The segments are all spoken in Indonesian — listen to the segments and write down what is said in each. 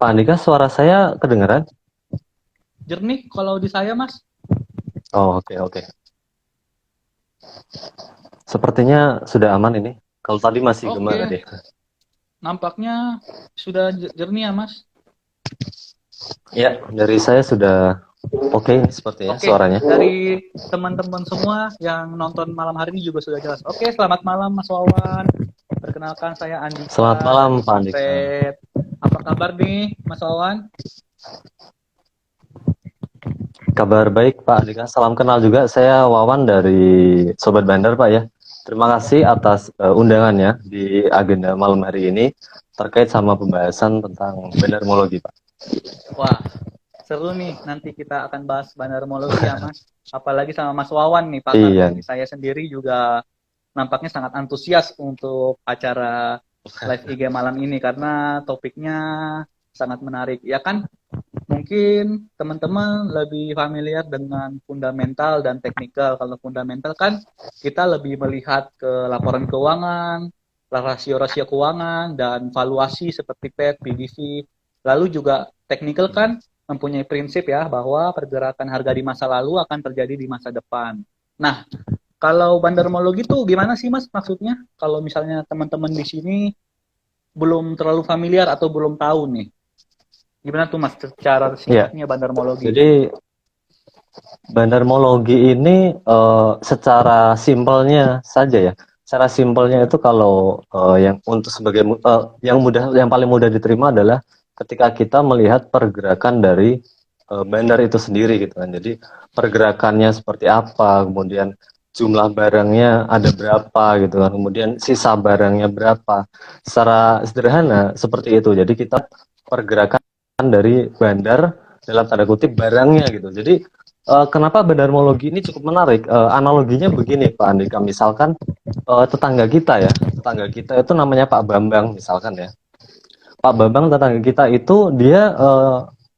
Pak Andika, suara saya kedengaran? Jernih kalau di saya, Mas. Oh, oke, oke. Sepertinya sudah aman ini. Kalau tadi masih gema Oke, tadi. nampaknya sudah jernih ya, Mas. Ya, dari saya sudah oke ini sepertinya Oke, suaranya. dari teman-teman semua yang nonton malam hari ini juga sudah jelas. Oke, selamat malam Mas Wawan. Perkenalkan saya Selamat Andika malam, dari Pak Andika. Sipet. Apa kabar nih, Mas Wawan? Kabar baik, Pak Andika. Salam kenal juga. Saya Wawan dari Sobat Bandar, Pak ya. Terima kasih atas undangannya di agenda malam hari ini terkait sama pembahasan tentang bandarmologi, Pak. Wah, seru nih. Nanti kita akan bahas bandarmologi ya, Mas. Apalagi sama Mas Wawan nih Iya, pakarnya nih. Saya sendiri juga nampaknya sangat antusias untuk acara live IG malam ini karena topiknya sangat menarik. Ya kan, mungkin teman-teman lebih familiar dengan fundamental dan teknikal. Kalau fundamental kan kita lebih melihat ke laporan keuangan, rasio-rasio keuangan, dan valuasi seperti PET, PBV. Lalu juga teknikal kan mempunyai prinsip ya bahwa pergerakan harga di masa lalu akan terjadi di masa depan. Nah, kalau bandarmologi itu gimana sih Mas maksudnya? Kalau misalnya teman-teman di sini belum terlalu familiar atau belum tahu nih. Gimana tuh Mas secara iya. singkatnya bandarmologi? Jadi bandarmologi ini secara simpelnya saja ya. Secara simpelnya itu kalau yang untuk sebagai yang mudah, yang paling mudah diterima adalah ketika kita melihat pergerakan dari bandar itu sendiri gitu kan. Jadi pergerakannya seperti apa, kemudian jumlah barangnya ada berapa gitu kan, kemudian sisa barangnya berapa. Secara sederhana seperti itu. Jadi kita pergerakan dari bandar dalam tanda kutip barangnya gitu. Jadi kenapa bandarmologi ini cukup menarik? Analoginya begini, Pak Andika. Misalkan tetangga kita ya, tetangga kita itu namanya Pak Bambang, misalkan ya. Pak Bambang tetangga kita itu dia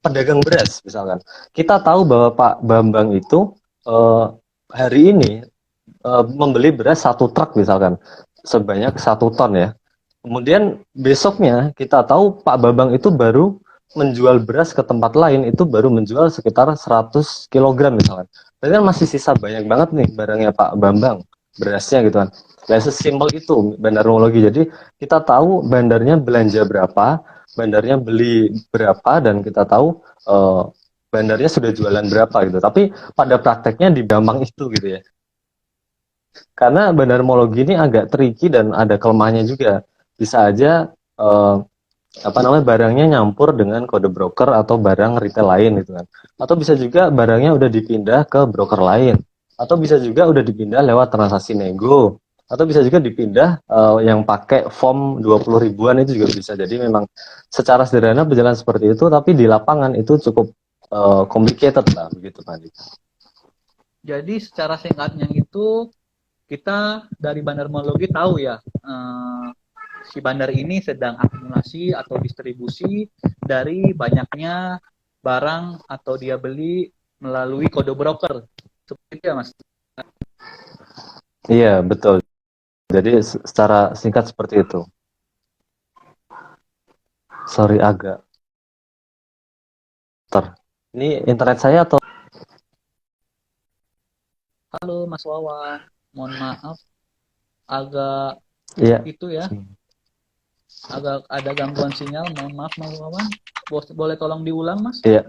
pedagang beras, misalkan. Kita tahu bahwa Pak Bambang itu hari ini membeli beras 1 truk, misalkan, sebanyak 1 ton ya. Kemudian besoknya kita tahu Pak Bambang itu baru menjual beras ke tempat lain itu baru menjual sekitar 100 kilogram misalkan. Berarti kan masih sisa banyak banget nih barangnya Pak Bambang, berasnya gitu kan. Ya sesimpel itu bandarmologi. Jadi kita tahu bandarnya belanja berapa, bandarnya beli berapa, dan kita tahu eh, bandarnya sudah jualan berapa gitu. Tapi pada prakteknya di Bambang itu gitu ya. Karena bandarmologi ini agak tricky dan ada kelemahannya juga. Bisa aja eh, apa namanya barangnya nyampur dengan kode broker atau barang retail lain gitu kan. Atau bisa juga barangnya udah dipindah ke broker lain. Atau bisa juga udah dipindah lewat transaksi nego. Atau bisa juga dipindah yang pakai form 20 ribuan itu juga bisa. Jadi memang secara sederhana berjalan seperti itu, tapi di lapangan itu cukup complicated lah begitu Pak Andi. Jadi secara singkatnya itu kita dari bandarmologi tahu ya si bandar ini sedang akumulasi atau distribusi dari banyaknya barang atau dia beli melalui kode broker. Seperti itu ya Mas. Iya, betul. Jadi secara singkat seperti itu. Sorry agak ter. Ini internet saya atau Halo Mas Wawan, mohon maaf agak iya. itu ya, agak ada gangguan sinyal, mohon maaf Mas Wawan. Boleh tolong diulang Mas? Iya,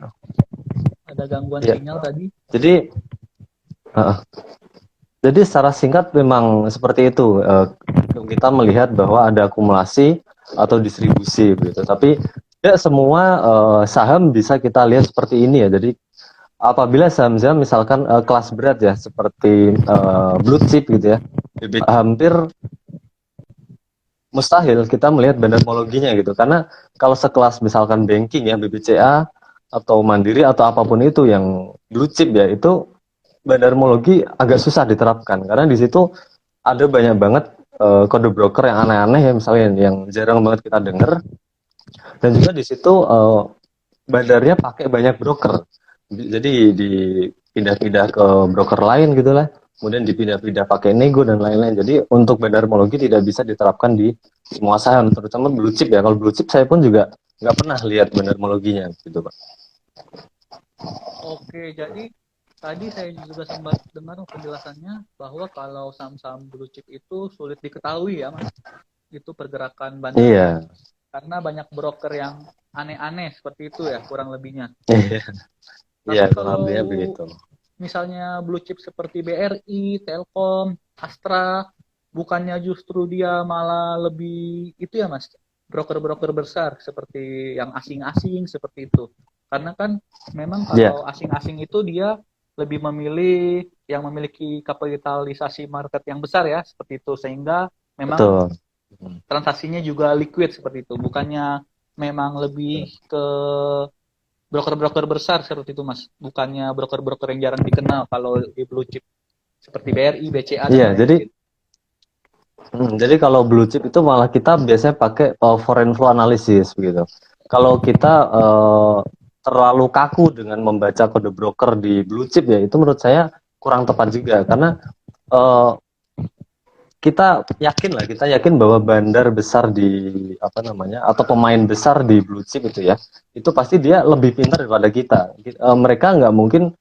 Ada gangguan iya. sinyal tadi. Jadi uh, jadi secara singkat memang seperti itu. Kita melihat bahwa ada akumulasi atau distribusi begitu. Tapi tidak semua saham bisa kita lihat seperti ini ya. Jadi apabila saham-saham misalkan kelas berat ya seperti blue chip gitu ya, hampir mustahil kita melihat bandarmologinya gitu. Karena kalau sekelas misalkan banking ya, BBCA atau Mandiri atau apapun itu yang blue chip ya, itu bandarmologi agak susah diterapkan karena di situ ada banyak banget kode broker yang aneh-aneh ya, misalnya yang jarang banget kita dengar, dan juga di situ bandarnya pakai banyak broker, jadi dipindah-pindah ke broker lain gitulah, kemudian dipindah-pindah pakai nego dan lain-lain. Jadi untuk bandarmologi tidak bisa diterapkan di semua saham, terutama blue chip ya. Kalau blue chip saya pun juga nggak pernah lihat bandarmologinya gitu Pak. Oke, jadi tadi saya juga sempat dengar penjelasannya bahwa kalau saham-saham blue chip itu sulit diketahui ya Mas, itu pergerakan bandarnya. Iya, Karena banyak broker yang aneh-aneh seperti itu ya, kurang lebihnya. iya, iya Tapi kurang kalau lebihnya begitu. misalnya blue chip seperti BRI, Telkom, Astra, bukannya justru dia malah lebih itu ya Mas, broker-broker besar seperti yang asing-asing seperti itu. Karena kan memang Iya, kalau asing-asing itu dia lebih memilih yang memiliki kapitalisasi market yang besar ya, seperti itu. Sehingga memang betul. transaksinya juga liquid seperti itu. Bukannya memang lebih ke broker-broker besar seperti itu Mas, bukannya broker-broker yang jarang dikenal kalau di blue chip seperti BRI, BCA dan Iya, jadi lain-lain. jadi kalau blue chip itu malah kita biasanya pakai foreign flow analysis begitu. Kalau kita terlalu kaku dengan membaca kode broker di blue chip ya itu menurut saya kurang tepat juga karena eh, kita yakin bahwa bandar besar di apa namanya atau pemain besar di blue chip itu ya itu pasti dia lebih pintar daripada kita. Mereka nggak mungkin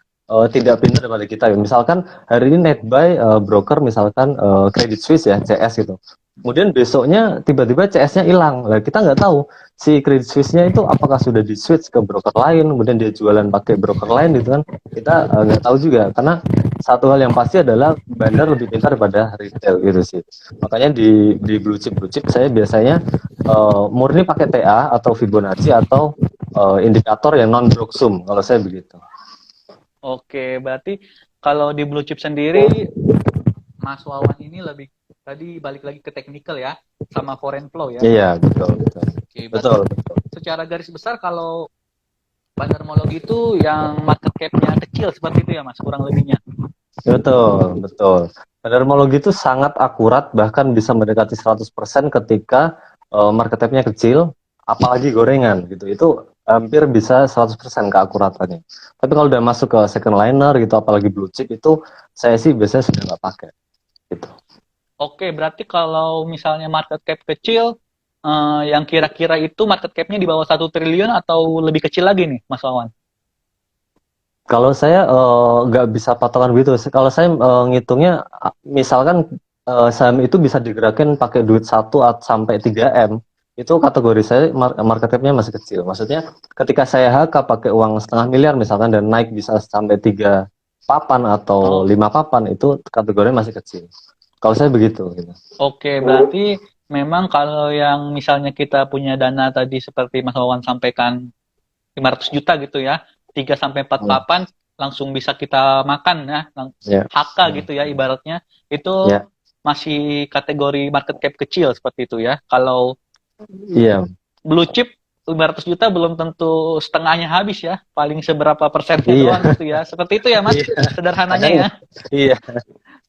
tidak pintar daripada kita. Misalkan hari ini netbuy broker misalkan Credit Suisse ya CS gitu. Kemudian besoknya tiba-tiba CS-nya hilang. Lah kita nggak tahu si Credit Suisse-nya itu apakah sudah di switch ke broker lain, kemudian dia jualan pakai broker lain gitu kan. Kita nggak tahu juga karena satu hal yang pasti adalah bandar lebih pintar daripada retail gitu sih. Makanya di blue chip saya biasanya murni pakai TA atau Fibonacci atau indikator yang non broksum kalau saya begitu. Oke, berarti kalau di blue chip sendiri Mas Wawan ini lebih tadi balik lagi ke technical ya sama foreign flow ya. Iya, betul, betul. Oke, berarti Betul. secara garis besar kalau bandarmologi itu yang market cap-nya kecil seperti itu ya Mas, kurang lebihnya. Betul, betul. Bandarmologi itu sangat akurat bahkan bisa mendekati 100% ketika market cap-nya kecil, apalagi gorengan gitu. Itu hampir bisa 100% keakuratannya. Tapi kalau udah masuk ke second liner gitu apalagi blue chip itu saya sih biasanya sudah nggak pakai gitu. Oke, berarti kalau misalnya market cap kecil, yang kira-kira itu market cap-nya di bawah 1 triliun atau lebih kecil lagi nih, Mas Wawan? Kalau saya nggak bisa patokan begitu. Kalau saya ngitungnya, misalkan saham itu bisa digerakin pakai duit 1 sampai 3 M, itu kategori saya market cap-nya masih kecil. Maksudnya ketika saya HK pakai uang 0,5 miliar misalkan dan naik bisa sampai 3 papan atau Oh, 5 papan, itu kategorinya masih kecil. Kalau saya begitu. Gitu. oke, berarti memang kalau yang misalnya kita punya dana tadi seperti Mas Wawan sampaikan 500 juta gitu ya, 3 sampai 4 Hmm. papan langsung bisa kita makan ya, Ya, HK gitu ya ibaratnya. Itu ya, masih kategori market cap kecil seperti itu ya. Kalau iya, blue chip 500 juta belum tentu setengahnya habis ya, paling seberapa persennya iya, doang gitu ya. Seperti itu ya Mas, iya. sederhananya Makanya, ya. iya.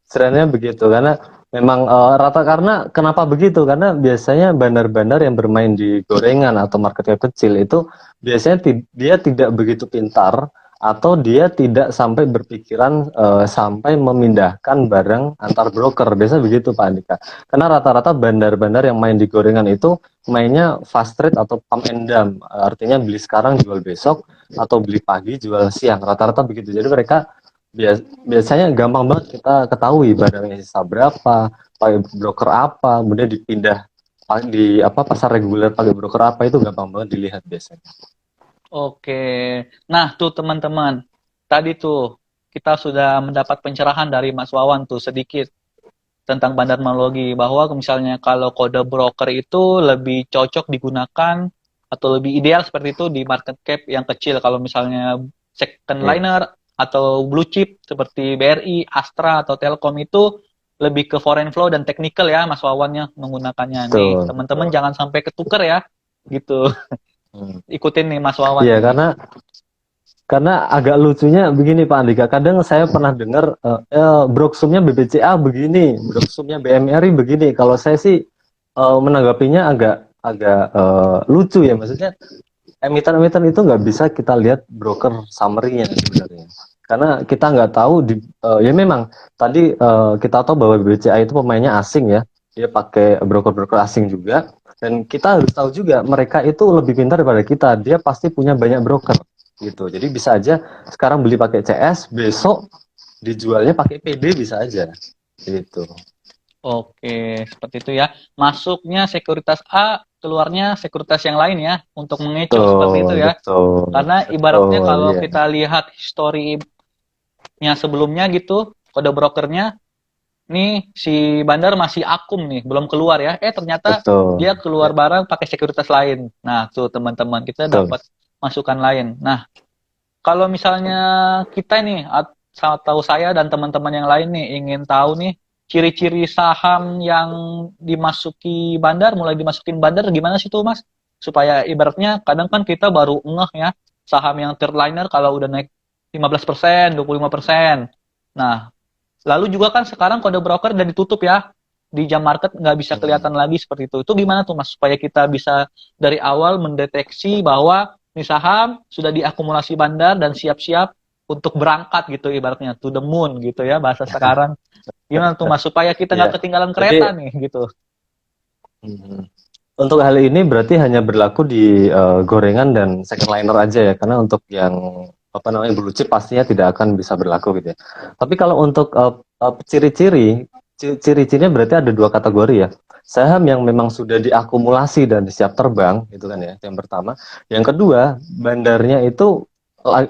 Sebenarnya begitu karena memang karena kenapa begitu? Karena biasanya bandar-bandar yang bermain di gorengan atau market cap kecil itu biasanya dia tidak begitu pintar atau dia tidak sampai berpikiran sampai memindahkan barang antar broker. Biasa begitu Pak Andika. Karena rata-rata bandar-bandar yang main di gorengan itu mainnya fast trade atau pump and dump. Artinya beli sekarang jual besok atau beli pagi jual siang. Rata-rata begitu. Jadi mereka biasanya gampang banget kita ketahui barangnya sisa berapa, pakai broker apa, kemudian dipindah di apa pasar reguler pakai broker apa itu gampang banget dilihat biasanya. Oke. Nah, tuh teman-teman. Tadi tuh kita sudah mendapat pencerahan dari Mas Wawan tuh sedikit tentang bandarmologi bahwa misalnya kalau kode broker itu lebih cocok digunakan atau lebih ideal seperti itu di market cap yang kecil kalau misalnya second Iya, liner atau blue chip seperti BRI, Astra atau Telkom itu lebih ke foreign flow dan technical ya Mas Wawannya menggunakannya nih. betul, Teman-teman betul. jangan sampai ketuker ya gitu. Hmm. Ikutin nih Mas Wawan Iya, nih. karena agak lucunya begini Pak Andika. Kadang saya pernah dengar broksumnya BBCA begini, broksumnya BMRI begini. Kalau saya sih menanggapinya agak agak lucu ya. Maksudnya emiten-emiten itu nggak bisa kita lihat broker summary-nya sebenarnya. Karena kita nggak tahu ya memang tadi kita tahu bahwa BBCA itu pemainnya asing ya. Dia pakai broker-broker asing juga. Dan kita harus tahu juga mereka itu lebih pintar daripada kita. Dia pasti punya banyak broker gitu. Jadi bisa aja sekarang beli pakai CS, besok dijualnya pakai PD bisa aja gitu. Oke, seperti itu ya. Masuknya sekuritas A, keluarnya sekuritas yang lain ya, untuk mengecoh seperti itu Betul, ya. betul, Karena ibaratnya betul, kalau ya. kita lihat historinya sebelumnya gitu, kode brokernya, nih si bandar masih akum nih, belum keluar ya. Ternyata Betul, dia keluar ya, barang pakai sekuritas lain. Nah, tuh teman-teman kita betul. dapat masukan lain. Nah, kalau misalnya kita nih atau saya dan teman-teman yang lain nih ingin tahu nih ciri-ciri saham yang dimasuki bandar, mulai dimasukin bandar gimana sih tuh Mas? Supaya ibaratnya kadang kan kita baru ngeh ya saham yang third liner kalau udah naik 15%, 25%. Nah, lalu juga kan sekarang kode broker udah ditutup ya. Di jam market nggak bisa Hmm. kelihatan lagi seperti itu. Itu gimana tuh Mas? Supaya kita bisa dari awal mendeteksi bahwa ini saham sudah diakumulasi bandar dan siap-siap untuk berangkat gitu ibaratnya to the moon gitu ya bahasa sekarang. Gimana tuh Mas? Supaya kita Ya, nggak ketinggalan kereta jadi nih gitu. hmm, untuk hal ini berarti hanya berlaku di gorengan dan second liner aja ya, karena untuk yang apa namanya blue chip pastinya tidak akan bisa berlaku gitu ya. Tapi kalau untuk ciri-cirinya berarti ada dua kategori ya. Saham yang memang sudah diakumulasi dan siap terbang, itu kan ya, yang pertama. Yang kedua, bandarnya itu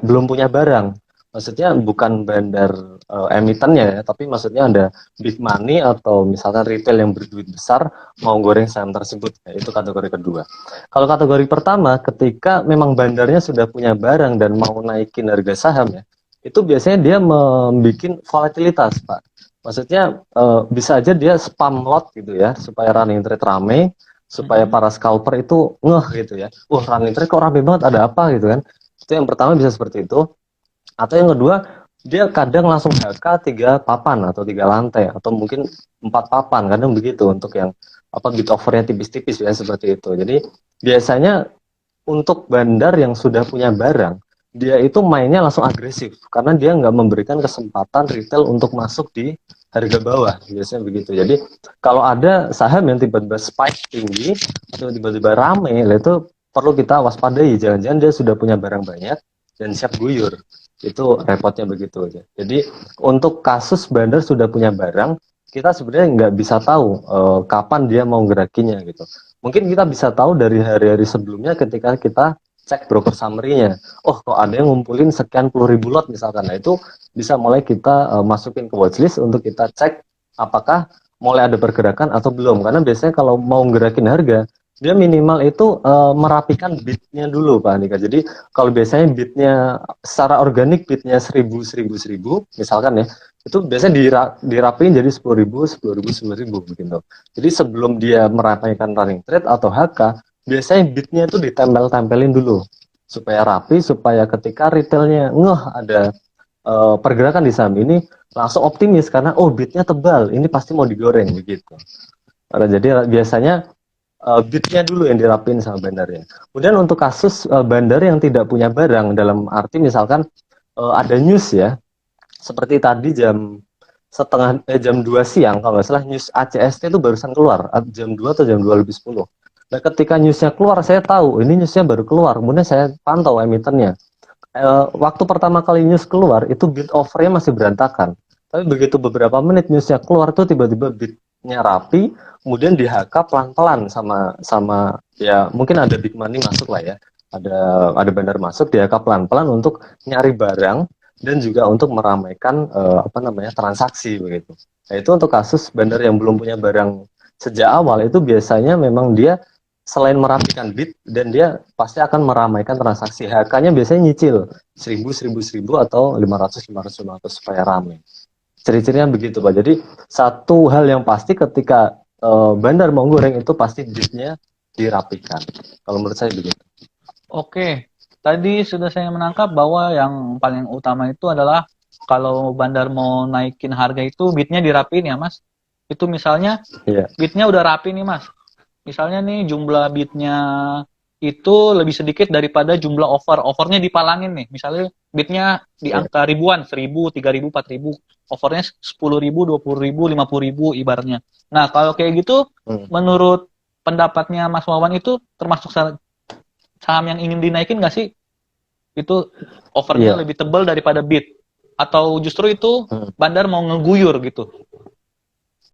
belum punya barang. Maksudnya bukan bandar emitennya ya, tapi maksudnya ada big money atau misalkan retail yang berduit besar mau goreng saham tersebut. Ya, itu kategori kedua. Kalau kategori pertama, ketika memang bandarnya sudah punya barang dan mau naikin harga saham ya, itu biasanya dia membuat volatilitas, Pak. Maksudnya bisa aja dia spam lot gitu ya, supaya running trade rame, supaya Mm-mm. para scalper itu ngeh gitu ya. Wah, running trade kok rame banget, ada apa gitu kan. Itu yang pertama bisa seperti itu. Atau yang kedua, dia kadang langsung HK 3 papan atau 3 lantai atau mungkin 4 papan, kadang begitu untuk yang apa bid overnya tipis-tipis ya seperti itu. Jadi biasanya untuk bandar yang sudah punya barang, dia itu mainnya langsung agresif karena dia nggak memberikan kesempatan retail untuk masuk di harga bawah, biasanya begitu. Jadi kalau ada saham yang tiba-tiba spike tinggi atau tiba-tiba rame, itu perlu kita waspadai. Jangan-jangan dia sudah punya barang banyak dan siap guyur. Itu repotnya begitu aja. Jadi untuk kasus bandar sudah punya barang, kita sebenarnya nggak bisa tahu kapan dia mau gerakinya gitu. Mungkin kita bisa tahu dari hari-hari sebelumnya ketika kita cek broker summary-nya. Oh, kok ada yang ngumpulin sekian puluh ribu lot misalkan. Nah, itu bisa mulai kita masukin ke watchlist untuk kita cek apakah mulai ada pergerakan atau belum. Karena biasanya kalau mau gerakin harga, dia minimal itu merapikan bidnya dulu, Pak Andika. Jadi kalau biasanya bidnya secara organik bidnya 1000 misalkan ya, itu biasanya dirapiin jadi 10.000 10.000 10.000 begitu. Jadi sebelum dia merapikan running trade atau HK, biasanya bidnya itu ditempel-tempelin dulu supaya rapi, supaya ketika retailnya ngeh ada pergerakan di saham ini langsung optimis karena oh bidnya tebal, ini pasti mau digoreng begitu. Jadi biasanya bidnya dulu yang dirapin sama bandarnya. Kemudian untuk kasus bandar yang tidak punya barang, dalam arti misalkan ada news ya, seperti tadi jam 2 siang kalau nggak salah news ACST itu barusan keluar jam 2 atau jam 2 lebih 10. Nah, ketika newsnya keluar saya tahu ini newsnya baru keluar, kemudian saya pantau emitennya. Waktu pertama kali news keluar itu bid overnya masih berantakan. Tapi begitu beberapa menit newsnya keluar tuh tiba-tiba bidnya rapi, kemudian di HK pelan-pelan sama sama ya mungkin ada big money masuk lah ya. Ada bandar masuk di HK pelan-pelan untuk nyari barang dan juga untuk meramaikan apa namanya transaksi begitu. Nah, itu untuk kasus bandar yang belum punya barang sejak awal itu biasanya memang dia selain merapikan bid dan dia pasti akan meramaikan transaksi. HK-nya biasanya nyicil 1000 1000 1000 atau 500 500 500 supaya ramai. Ciri-cirinya begitu, Pak. Jadi satu hal yang pasti ketika bandar mau goreng itu pasti bidnya dirapikan. Kalau menurut saya begitu. Oke, tadi sudah saya menangkap bahwa yang paling utama itu adalah kalau bandar mau naikin harga itu bitnya dirapiin ya Mas. Itu misalnya Iya. bitnya udah rapi nih Mas. Misalnya nih jumlah bitnya itu lebih sedikit daripada jumlah overnya dipalangin nih. Misalnya bitnya di Iya. angka ribuan, 1000, 3000, 4000, overnya 10.000, 20.000, 50.000 ibaratnya. Nah kalau kayak gitu, Hmm. menurut pendapatnya Mas Wawan itu termasuk saham yang ingin dinaikin nggak sih? Itu overnya Iya. lebih tebal daripada bid, atau justru itu Bandar mau ngeguyur gitu?